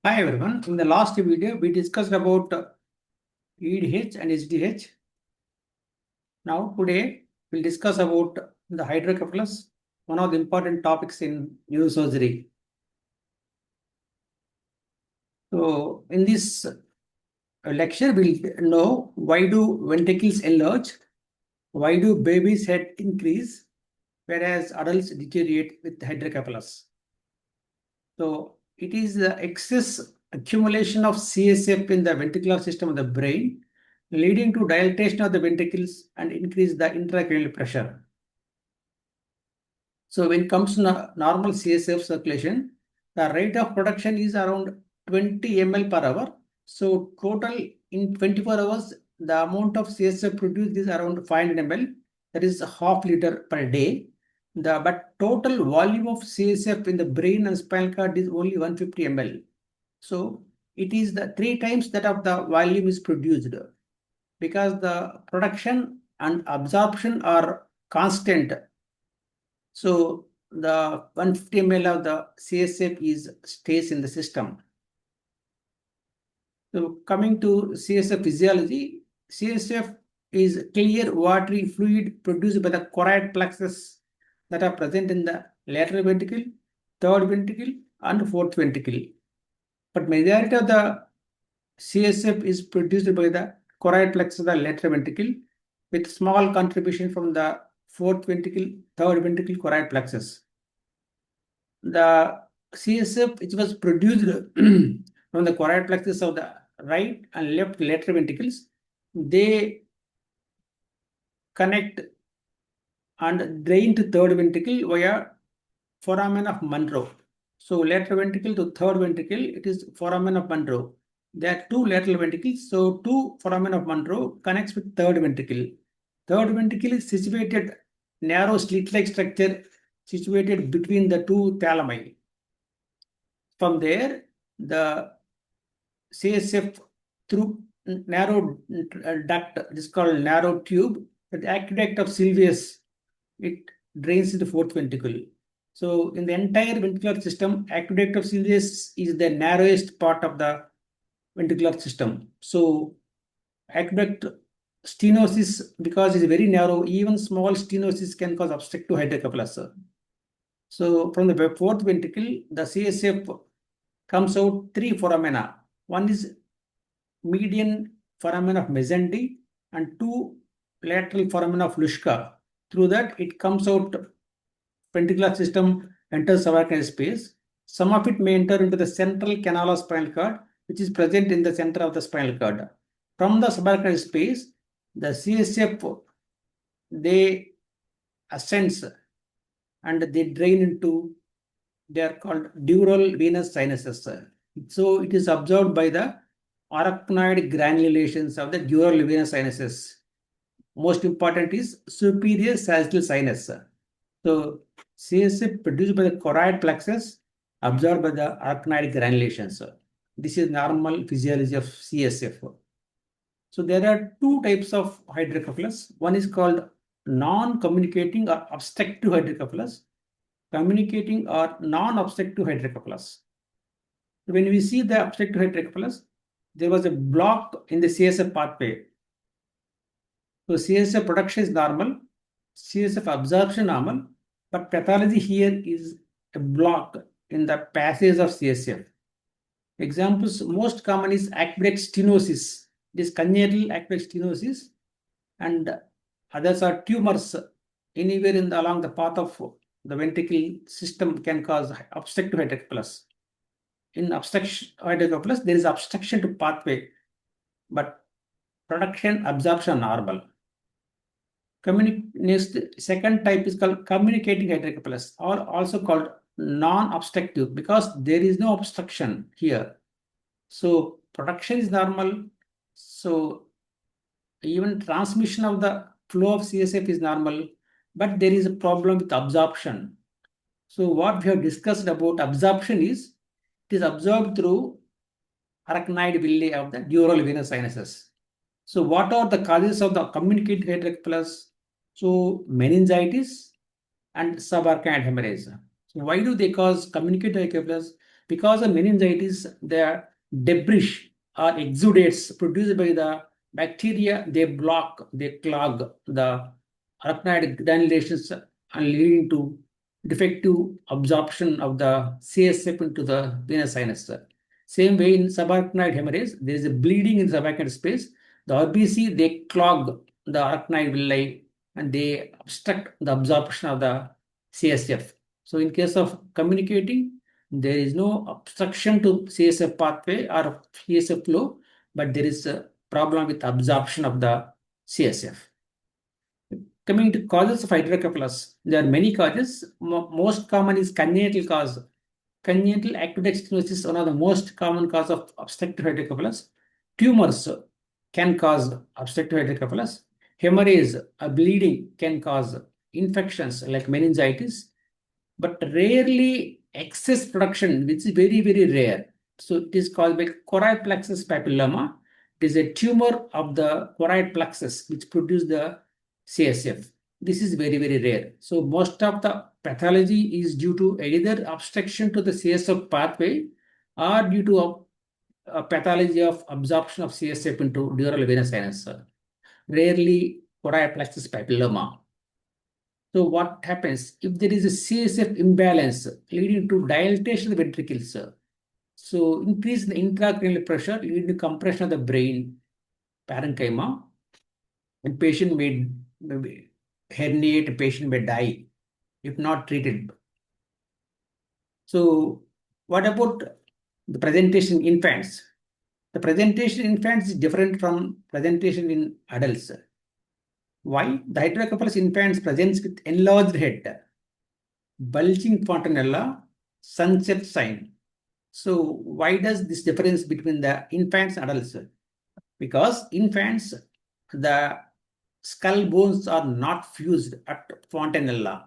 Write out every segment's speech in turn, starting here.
Hi everyone. In the last video, we discussed about EDH and HDH. Now today, we'll discuss about the hydrocephalus, one of the important topics in neurosurgery. So in this lecture, we'll know why do ventricles enlarge, why do babies' head increase, whereas adults deteriorate with hydrocephalus. So it is the excess accumulation of CSF in the ventricular system of the brain, leading to dilatation of the ventricles and increase the intracranial pressure. So when it comes to normal CSF circulation, the rate of production is around 20 ml per hour. So total in 24 hours, the amount of CSF produced is around 500 ml. That is half liter per day. But total volume of CSF in the brain and spinal cord is only 150 ml. So it is the 3 times that of the volume is produced, because the production and absorption are constant. So the 150 ml of the CSF stays in the system. So coming to CSF physiology, CSF is clear watery fluid produced by the choroid plexus that are present in the lateral ventricle, third ventricle, and fourth ventricle. But majority of the CSF is produced by the choroid plexus of the lateral ventricle, with small contribution from the fourth ventricle, third ventricle choroid plexus. The CSF which was produced from the choroid plexus of the right and left lateral ventricles, they connect and drain to third ventricle via foramen of Monro. So lateral ventricle to third ventricle, it is foramen of Monro. There are 2 lateral ventricles, so 2 foramen of Monro connects with third ventricle. Third ventricle is situated narrow slit-like structure situated between the 2 thalami. From there, the CSF through narrow duct, it is called narrow tube, the aqueduct of Sylvius, it drains into fourth ventricle. So in the entire ventricular system, aqueduct of Sylvius is the narrowest part of the ventricular system. So aqueduct stenosis, because it's very narrow, even small stenosis can cause obstructive hydrocephalus. So from the fourth ventricle, the CSF comes out 3 foramina. One is median foramen of Mezendi and 2 lateral foramen of Luschka. Through that, it comes out ventricular system, enters subarachnoid space. Some of it may enter into the central canal of spinal cord, which is present in the center of the spinal cord. From the subarachnoid space, the CSF, they ascends and they drain into, they are called dural venous sinuses. So it is absorbed by the arachnoid granulations of the dural venous sinuses. Most important is superior sagittal sinus. So CSF produced by the choroid plexus, absorbed by the arachnoid granulations. This is normal physiology of CSF. So there are 2 types of hydrocephalus. One is called non-communicating or obstructive hydrocephalus, communicating or non-obstructive hydrocephalus. When we see the obstructive hydrocephalus, there was a block in the CSF pathway. So CSF production is normal, CSF absorption normal, but pathology here is a block in the passage of CSF. Examples most common is aqueduct stenosis. It is congenital aqueduct stenosis, and others are tumors anywhere along the path of the ventricle system can cause obstructive hydrocephalus. In obstructive hydrocephalus, there is obstruction to pathway, but production absorption normal. Next, second type is called communicating hydrocephalus, or also called non-obstructive, because there is no obstruction here. So production is normal. So even transmission of the flow of CSF is normal, but there is a problem with absorption. So what we have discussed about absorption is, it is absorbed through arachnoid villi of the dural venous sinuses. So what are the causes of the communicating hydrocephalus? So meningitis and subarachnoid hemorrhage. So why do they cause communicating hydrocephalus? Because of meningitis, the debris or exudates produced by the bacteria, they clog the arachnoid granulations and leading to defective absorption of the CSF into the venous sinus. Same way in subarachnoid hemorrhage, there is a bleeding in the subarachnoid space. The RBC, they clog the arachnoid villi and they obstruct the absorption of the CSF. So in case of communicating, there is no obstruction to CSF pathway or CSF flow, but there is a problem with absorption of the CSF. Coming to causes of hydrocephalus, there are many causes. Most common is congenital cause. Congenital aqueduct stenosis is one of the most common cause of obstructive hydrocephalus. Tumors can cause obstructive hydrocephalus. Hemorrhage, bleeding can cause infections like meningitis, but rarely excess production, which is very, very rare. So it is called by choroid plexus papilloma. It is a tumor of the choroid plexus which produces the CSF. This is very, very rare. So most of the pathology is due to either obstruction to the CSF pathway or due to a pathology of absorption of CSF into dural venous sinus. Rarely choroid plexus papilloma. So what happens if there is a CSF imbalance leading to dilatation of the ventricles? So increase in the intracranial pressure leading to compression of the brain parenchyma, and patient may herniate, patient may die if not treated. So what about the presentation in infants? The presentation in infants is different from presentation in adults. Why? The hydrocephalus infants presents with enlarged head, bulging fontanella, sunset sign. So why does this difference between the infants and adults? Because infants, the skull bones are not fused at fontanella.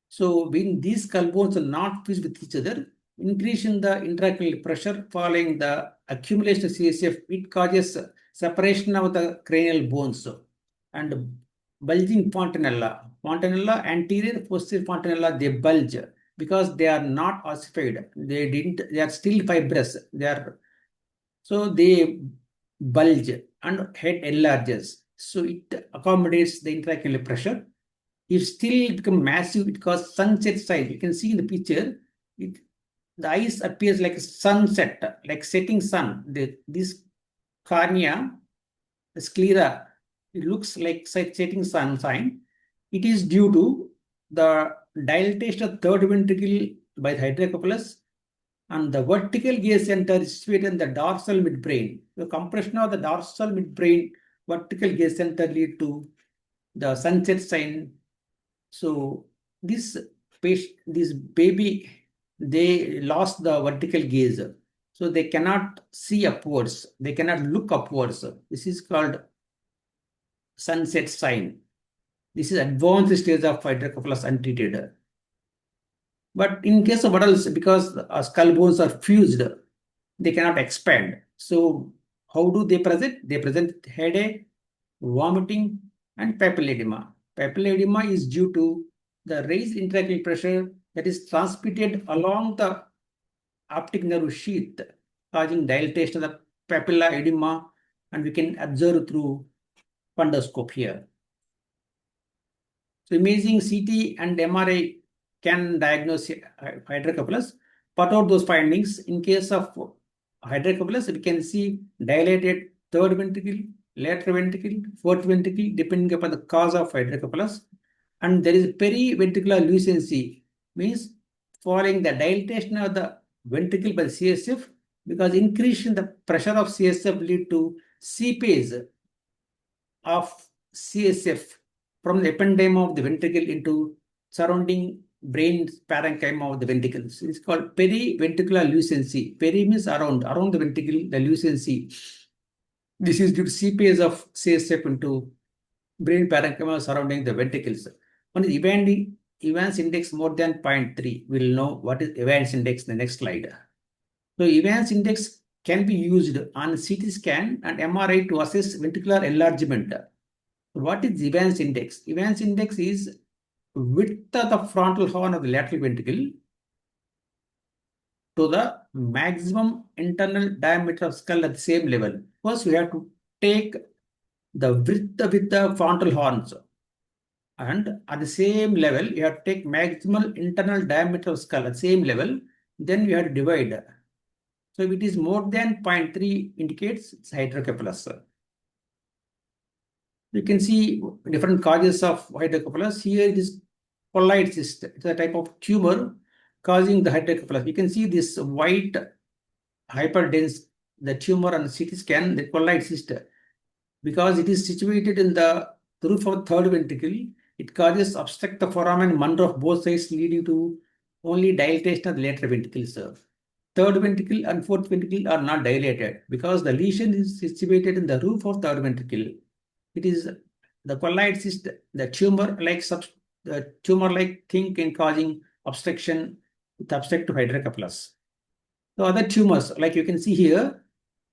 So when these skull bones are not fused with each other, increase in the intracranial pressure following the accumulation of CSF, it causes separation of the cranial bones and bulging fontanella. Fontanella, anterior, posterior fontanella, they bulge because they are not ossified. They are still fibrous. So they bulge and head enlarges. So it accommodates the intracranial pressure. If still become massive, it causes sunset sign. You can see in the picture, the eyes appears like a sunset, like setting sun. This cornea, the sclera, it looks like setting sun sign. It is due to the dilatation of third ventricle by the hydrocephalus, and the vertical gaze center is situated in the dorsal midbrain. The compression of the dorsal midbrain, vertical gaze center lead to the sunset sign. So this baby, they lost the vertical gaze. So they cannot see upwards. They cannot look upwards. This is called sunset sign. This is advanced stage of hydrocephalus untreated. But in case of adults, because skull bones are fused, they cannot expand. So how do they present? They present headache, vomiting, and papilledema. Papilledema is due to the raised intracranial pressure that is transmitted along the optic nerve sheath, causing dilatation of the papilla edema, and we can observe through fundoscope here. So imaging CT and MRI can diagnose hydrocephalus. What are those findings? In case of hydrocephalus, we can see dilated third ventricle, lateral ventricle, fourth ventricle, depending upon the cause of hydrocephalus. And there is periventricular lucency, means following the dilatation of the ventricle by the CSF, because increase in the pressure of CSF lead to seepage of CSF from the ependyma of the ventricle into surrounding brain parenchyma of the ventricles. It's called periventricular lucency. Peri means around the ventricle, the lucency. This is due to seepage of CSF into brain parenchyma surrounding the ventricles. One is Evans index more than 0.3. We'll know what is Evans index in the next slide. So Evans index can be used on CT scan and MRI to assess ventricular enlargement. What is Evans index? Evans index is width of the frontal horn of the lateral ventricle to the maximum internal diameter of skull at the same level. First, we have to take the width with the frontal horns. And at the same level, you have to take maximal internal diameter of skull at the same level. Then we have to divide. So if it is more than 0.3 indicates it's hydrocephalus. You can see different causes of hydrocephalus. Here it is colloid cyst. It's a type of tumor causing the hydrocephalus. You can see this white hyperdense, the tumor on CT scan, the colloid cyst. Because it is situated in the roof of third ventricle, it causes obstruct the foramen Monro of both sides, leading to only dilatation of the lateral ventricles. Third ventricle and fourth ventricle are not dilated because the lesion is situated in the roof of third ventricle. It is the colloid cyst, the tumor-like thing can causing obstruction with obstructive hydrocephalus. The other tumors, like you can see here,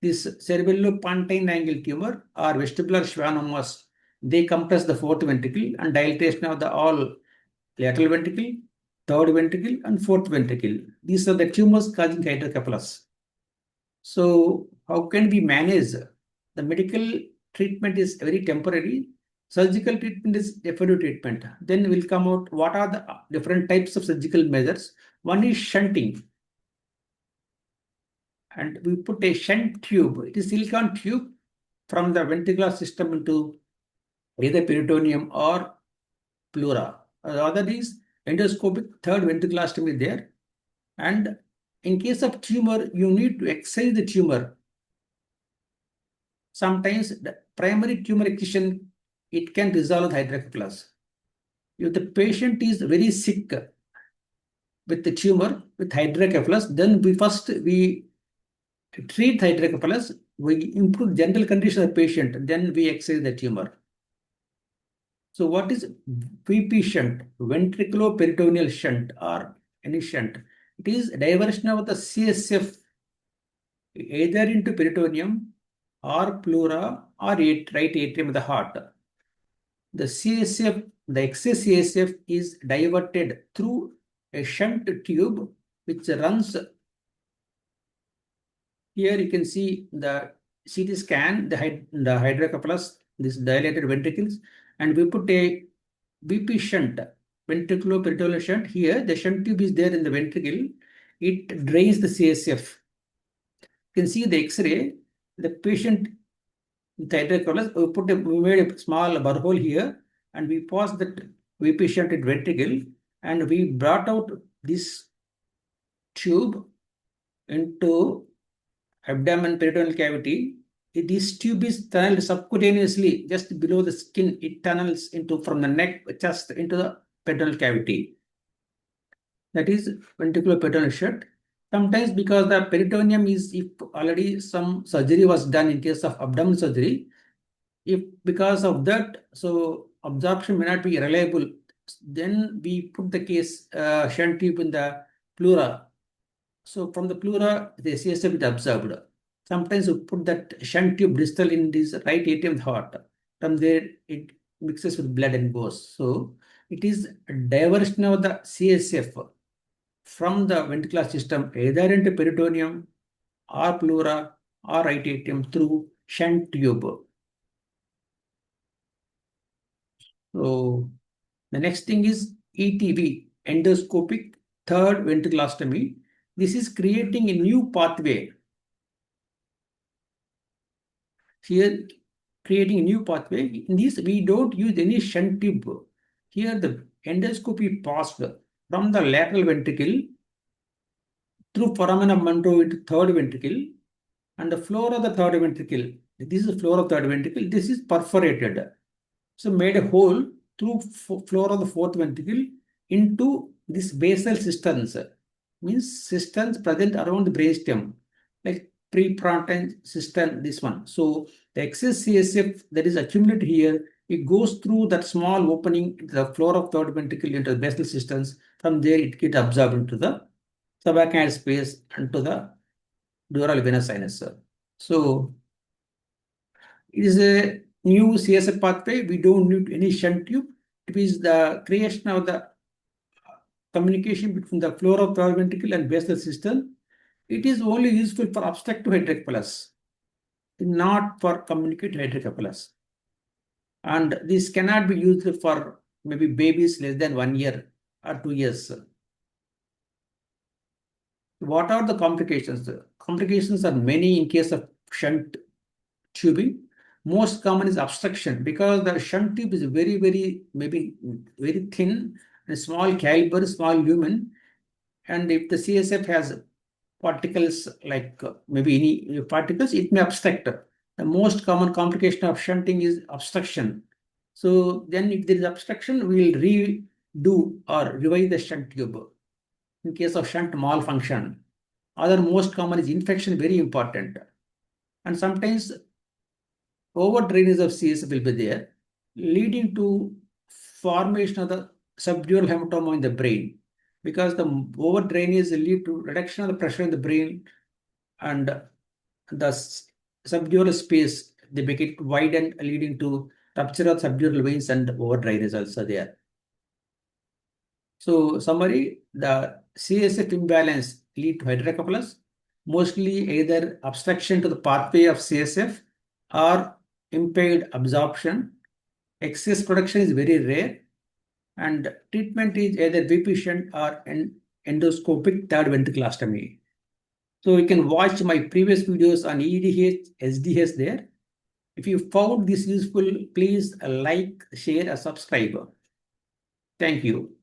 this cerebellopontine angle tumor or vestibular schwannomas, they compress the fourth ventricle and dilatation of the all lateral ventricle, third ventricle, and fourth ventricle. These are the tumors causing hydrocephalus. So, how can we manage? The medical treatment is very temporary. Surgical treatment is definitive treatment. Then will come out what are the different types of surgical measures. One is shunting. And we put a shunt tube. It is silicon tube from the ventricular system into either peritoneum or pleura. The other is endoscopic third ventriculostomy there. And in case of tumor, you need to excise the tumor. Sometimes the primary tumor excision, it can resolve hydrocephalus. If the patient is very sick with the tumor with hydrocephalus, then we treat hydrocephalus, we improve general condition of the patient, then we excise the tumor. So what is VP shunt, ventriculoperitoneal shunt or any shunt? It is diversion of the CSF either into peritoneum or pleura or right atrium of the heart. The CSF, the excess CSF is diverted through a shunt tube which runs. Here you can see the CT scan, the hydrocephalus, this dilated ventricles, and we put a VP shunt, ventriculoperitoneal shunt. Here, the shunt tube is there in the ventricle. It drains the CSF. You can see the X-ray. The patient with hydrocephalus, we made a small burr hole here, and we passed that VP shunt in ventricle, and we brought out this tube into abdomen peritoneal cavity. This tube is tunneled subcutaneously just below the skin. It tunnels into from the neck, chest into the peritoneal cavity. That is ventricular peritoneal shunt. Sometimes because the peritoneum is, if already some surgery was done in case of abdominal surgery, if because of that, so absorption may not be reliable, then we put the case shunt tube in the pleura. So from the pleura, the CSF is absorbed. Sometimes we put that shunt tube distal in this right atrium of the heart. From there, it mixes with blood and goes. So it is a diversion of the CSF from the ventricular system, either into peritoneum or pleura or right atrium through shunt tube. So the next thing is ETV, endoscopic third ventriculostomy. This is creating a new pathway. Here, creating a new pathway. In this, we don't use any shunt tube. Here, the endoscopy passed from the lateral ventricle through foramen of Monro into third ventricle, and the floor of the third ventricle. This is the floor of third ventricle. This is perforated. So made a hole through floor of the fourth ventricle into this basal cisterns. Means cisterns present around the brainstem, like prefrontal cistern, this one. So the excess CSF that is accumulated here, it goes through that small opening into the floor of third ventricle into the basal cisterns. From there, it gets absorbed into the subarachnoid space and to the dural venous sinus. So it is a new CSF pathway. We don't need any shunt tube. It is the creation of the communication between the floor of third ventricle and basal cistern. It is only useful for obstructive hydrocephalus, not for communicative hydrocephalus. And this cannot be used for maybe babies less than 1 year or 2 years. What are the complications? The complications are many in case of shunt tubing. Most common is obstruction because the shunt tube is maybe very thin and small caliber, small lumen. And if the CSF has particles like maybe any particles, it may obstruct. The most common complication of shunting is obstruction. So then if there is obstruction, we will redo or revive the shunt tube. In case of shunt malfunction, other most common is infection, very important. And sometimes over drainage of CSF will be there, leading to formation of the subdural hematoma in the brain, because the over drainage lead to reduction of the pressure in the brain, and the subdural space they make it widened, leading to rupture of subdural veins and over drainage also there. So summary, the CSF imbalance lead to hydrocephalus, mostly either obstruction to the pathway of CSF or impaired absorption. Excess production is very rare, and treatment is either VP shunt or endoscopic third ventriculostomy. So you can watch my previous videos on EDH, SDH there. If you found this useful, please like, share, or subscribe. Thank you.